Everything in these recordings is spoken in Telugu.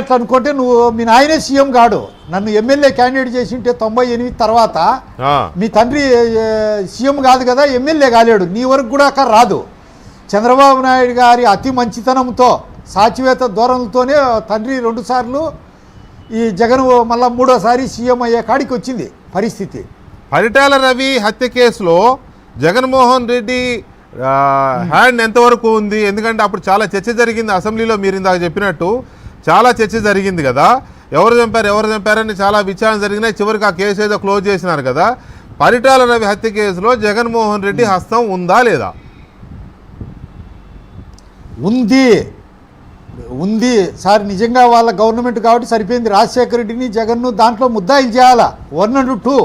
అట్లా అనుకుంటే నువ్వు మీ నాయనే సీఎం కాడు. నన్ను ఎమ్మెల్యే క్యాండిడేట్ చేసి ఉంటే 98 తర్వాత మీ తండ్రి సీఎం కాదు కదా, ఎమ్మెల్యే కాలేడు, నీ వరకు కూడా అక్కడ రాదు. చంద్రబాబు నాయుడు గారి అతి మంచితనంతో సాచివేత ధోరణులతోనే తండ్రి 2 సార్లు, ఈ జగన్ మళ్ళా 3వ సారి సీఎం అయ్యే కాడికి వచ్చింది పరిస్థితి. పరిటాల రవి హత్య కేసులో జగన్మోహన్ రెడ్డి హ్యాండ్ ఎంతవరకు ఉంది? ఎందుకంటే అప్పుడు చాలా చర్చ జరిగింది అసెంబ్లీలో, మీరు ఇందాక చెప్పినట్టు చాలా చర్చ జరిగింది కదా, ఎవరు చంపారని చాలా విచారణ జరిగినాయి. చివరికి ఆ కేసు ఏదో క్లోజ్ చేసినారు కదా. పరిటాల రవి హత్య కేసులో జగన్మోహన్ రెడ్డి హస్తం ఉందా లేదా? ఉంది సార్. నిజంగా వాళ్ళ గవర్నమెంట్ కాబట్టి సరిపోయింది. రాజశేఖర రెడ్డిని జగన్ను దాంట్లో ముద్దాయిలు చేయాలా. 1 and 2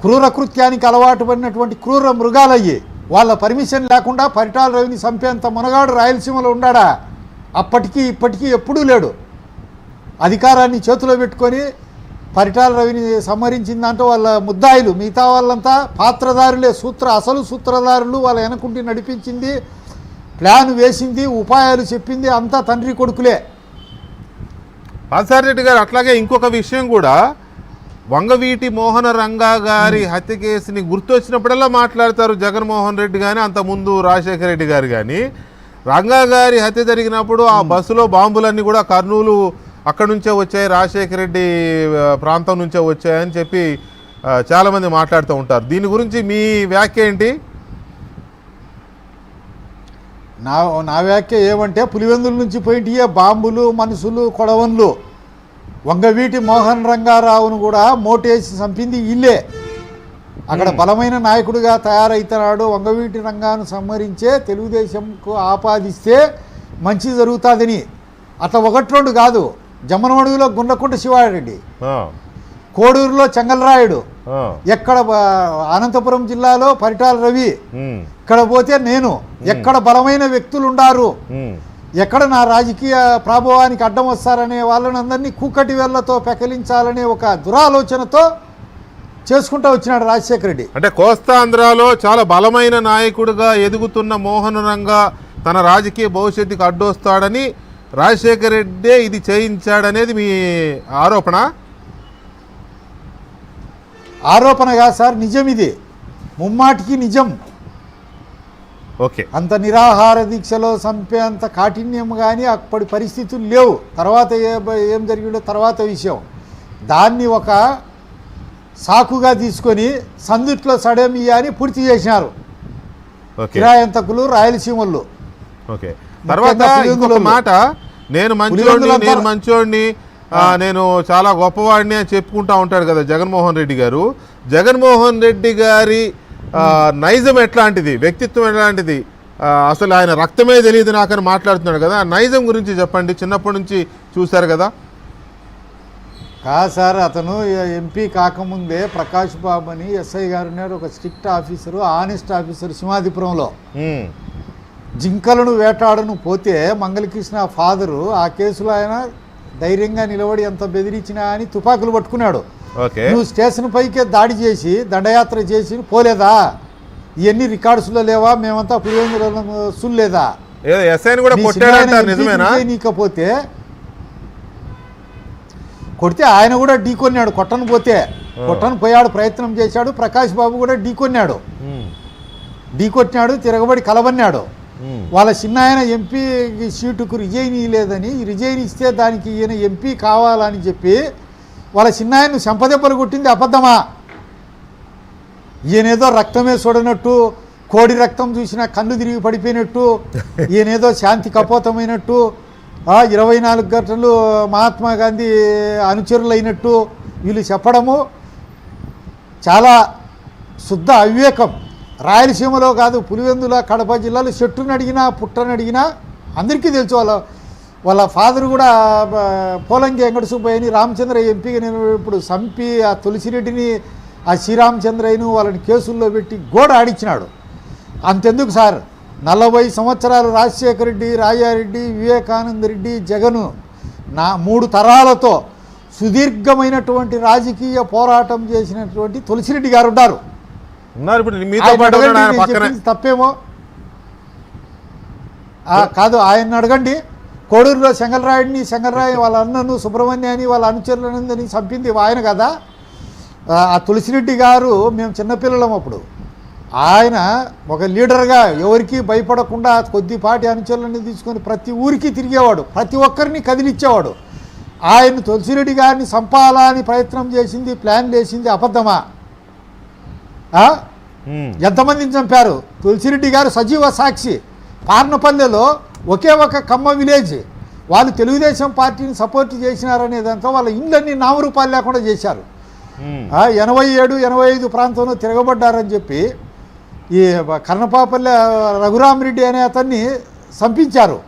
క్రూర కృత్యానికి అలవాటు పడినటువంటి క్రూర మృగాలయ్యి వాళ్ళ పర్మిషన్ లేకుండా పరిటాల రవిని చంపేంత మునగాడు రాయలసీమలో ఉన్నాడా? అప్పటికీ ఇప్పటికీ ఎప్పుడూ లేడు. అధికారాన్ని చేతిలో పెట్టుకొని పరిటాల రవిని సంహరించిన దాంట్లో వాళ్ళ ముద్దాయిలు, మిగతా వాళ్ళంతా పాత్రధారులే. అసలు సూత్రధారులు. వాళ్ళ వెనకుండి నడిపించింది, ప్లాన్ వేసింది, ఉపాయాలు చెప్పింది అంతా తండ్రి కొడుకులే. పాసారెడ్డి గారు అట్లాగే ఇంకొక విషయం కూడా, వంగవీటి మోహన రంగా గారి హత్య కేసుని గుర్తొచ్చినప్పుడల్లా మాట్లాడతారు జగన్మోహన్ రెడ్డి కానీ, అంతకుముందు రాజశేఖర రెడ్డి గారు కానీ. రంగా గారి హత్య జరిగినప్పుడు ఆ బస్సులో బాంబులన్నీ కూడా కర్నూలు అక్కడి నుంచే వచ్చాయి, రాజశేఖర రెడ్డి ప్రాంతం నుంచే వచ్చాయని చెప్పి చాలామంది మాట్లాడుతూ ఉంటారు. దీని గురించి మీ వ్యాఖ్య ఏంటి? నా వ్యాఖ్య ఏమంటే, పులివెందుల నుంచి పోయింటియే బాంబులు, మనుషులు, కొడవన్లు. వంగవీటి మోహన్ రంగారావును కూడా మోటేసి చంపింది ఇల్లే. అక్కడ బలమైన నాయకుడిగా తయారైతున్నాడు. వంగవీటి రంగాను సంహరించే తెలుగుదేశంకు ఆపాదిస్తే మంచి జరుగుతుందని. అట్లా 1-2 కాదు. జమ్మనమడుగులో గుండకుంట శివారెడ్డి, కోడూరులో చెంగలరాయుడు, ఎక్కడ అనంతపురం జిల్లాలో పరిటాల రవి, ఇక్కడ పోతే నేను. ఎక్కడ బలమైన వ్యక్తులు ఉండారు, ఎక్కడ నా రాజకీయ ప్రాభవానికి అడ్డం వస్తారనే వాళ్ళని అందరినీ కూకటి వేళ్లతో పెకలించాలనే ఒక దురాలోచనతో చేసుకుంటూ వచ్చినాడు రాజశేఖర రెడ్డి. అంటే కోస్తాంధ్రలో చాలా బలమైన నాయకుడిగా ఎదుగుతున్న మోహన రంగా తన రాజకీయ భవిష్యత్తుకు అడ్డొస్తాడని రాజశేఖర రెడ్డే ఇది చేయించాడనేది మీ ఆరోపణ? ఆరోపణగా సార్, నిజం ఇది, ముమ్మాటికి నిజం. ఓకే. అంత నిరాహార దీక్షలో చంపేంత కాఠిన్యం కానీ అప్పటి పరిస్థితులు లేవు. తర్వాత ఏం జరిగిందో తర్వాత విషయం. దాన్ని ఒక సాకుగా తీసుకొని సందుట్లో సడమియా అని పూర్తి చేసినారు కిరాయంతకులు, రాయలసీమల్లో. ఓకే. తర్వాత ఇంకొక మాట, నేను మంచోడిని, నేను చాలా గొప్పవాడిని అని చెప్పుకుంటా ఉంటాడు కదా జగన్మోహన్ రెడ్డి గారు. జగన్మోహన్ రెడ్డి గారి నైజం ఎట్లాంటిది, వ్యక్తిత్వం ఎట్లాంటిది, అసలు ఆయన రక్తమే తెలియదు నాకని మాట్లాడుతున్నాడు కదా. నైజం గురించి చెప్పండి, చిన్నప్పటి నుంచి చూశారు కదా. కాదు సార్, అతను ఎంపీ కాకముందే ప్రకాష్ బాబు అని ఎస్ఐ గారు ఉన్నారు, ఒక స్ట్రిక్ట్ ఆఫీసరు, ఆనెస్ట్ ఆఫీసర్ సింహాదిపురంలో. జింకలను వేటాడను పోతే మంగళకృష్ణ ఫాదరు ఆ కేసులో ఆయన ధైర్యంగా నిలబడి ఎంత బెదిరించినా అని తుపాకులు పట్టుకున్నాడు. నువ్వు స్టేషన్ పైకే దాడి చేసి దండయాత్ర చేసి పోలేదా? ఇవన్నీ రికార్డ్స్లో లేవా? మేమంతా పులివెందులలో సుల్లేదా? నీకపోతే కొడితే ఆయన కూడా ఢీకొన్నాడు. కొట్టను పోయాడు, ప్రయత్నం చేశాడు. ప్రకాష్ బాబు కూడా ఢీకొన్నాడు, తిరగబడి కలబన్నాడు. వాళ్ళ చిన్న ఆయన ఎంపీ సీటుకు రిజైన్ ఇవ్వలేదని, రిజైన్ ఇస్తే దానికి ఈయన ఎంపీ కావాలని చెప్పి వాళ్ళ చిన్న ఆయన్ను చెంపదెబ్బలు కొట్టింది అబద్ధమా? ఈయనేదో రక్తమే చూడనట్టు, కోడి రక్తం చూసినా కళ్ళు తిరిగి పడిపోయినట్టు, ఈయనేదో శాంతి కపోతమైనట్టు, 24 గంటలు మహాత్మా గాంధీ అనుచరులైనట్టు వీళ్ళు చెప్పడము చాలా శుద్ధ అవివేకం. రాయలసీమలో కాదు, పులివెందుల, కడప జిల్లాలో చెట్టును అడిగినా పుట్టను అడిగినా అందరికీ తెలుసు. వాళ్ళ ఫాదర్ కూడా పోలంగి వెంకట సుబ్బయ్యని రామచంద్ర ఎంపీగా నేను ఇప్పుడు చంపి ఆ తులసిరెడ్డిని, ఆ శ్రీరామచంద్రయ్యను వాళ్ళని కేసుల్లో పెట్టి గోడ ఆడించినాడు. అంతెందుకు సార్, 40 సంవత్సరాలు రాజశేఖర రెడ్డి, రాజారెడ్డి, వివేకానంద రెడ్డి, జగను 3 తరాలతో సుదీర్ఘమైనటువంటి రాజకీయ పోరాటం చేసినటువంటి తులసిరెడ్డి గారు ఉన్నారు. తప్పేమో కాదు, ఆయన అడగండి. కోడూరులో చెంగల్రాయి వాళ్ళ అన్నను సుబ్రహ్మణ్యాన్ని వాళ్ళ అనుచరులందరినీ చంపింది ఆయన కదా. ఆ తులసిరెడ్డి గారు మేము చిన్నపిల్లలం అప్పుడు, ఆయన ఒక లీడర్గా ఎవరికి భయపడకుండా కొద్దిపాటి అనుచరులని తీసుకొని ప్రతి ఊరికి తిరిగేవాడు, ప్రతి ఒక్కరిని కదిలిచ్చేవాడు. ఆయన తులసిరెడ్డి గారిని చంపాలని ప్రయత్నం చేసింది, ప్లాన్ వేసింది అబద్ధమా? ఎంతమందిని చంపారు? తులసిరెడ్డి గారు సజీవ సాక్షి. పార్నపల్లెలో ఒకే ఒక కమ్మ విలేజ్ వాళ్ళు తెలుగుదేశం పార్టీని సపోర్ట్ చేసినారనే దాంతో వాళ్ళ ఇళ్ళన్నీ నామరూపాలు లేకుండా చేశారు. 87, 85 ప్రాంతంలో తిరగబడ్డారని చెప్పి ఈ కర్ణపాపల్లె రఘురామరెడ్డి అనే అతన్ని చంపించారు.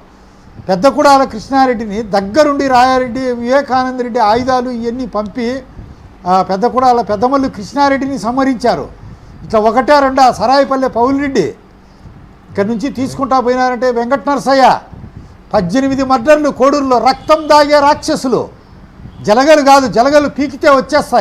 పెద్దకుడాల కృష్ణారెడ్డిని దగ్గరుండి రాయారెడ్డి, వివేకానంద రెడ్డి ఆయుధాలు ఇవన్నీ పంపి పెద్దకుడాల పెద్దమల్లు కృష్ణారెడ్డిని సంహరించారు. ఇట్లా ఒకటే రెండా సరాయిపల్లె పౌలిరెడ్డి ఇక్కడి నుంచి తీసుకుంటా పోయినారంటే వెంకట నరసయ్య 18 మర్డర్లు కోడూరులో. రక్తం దాగే రాక్షసులు. జలగలు కాదు, జలగలు పీకితే వచ్చేస్తాయి.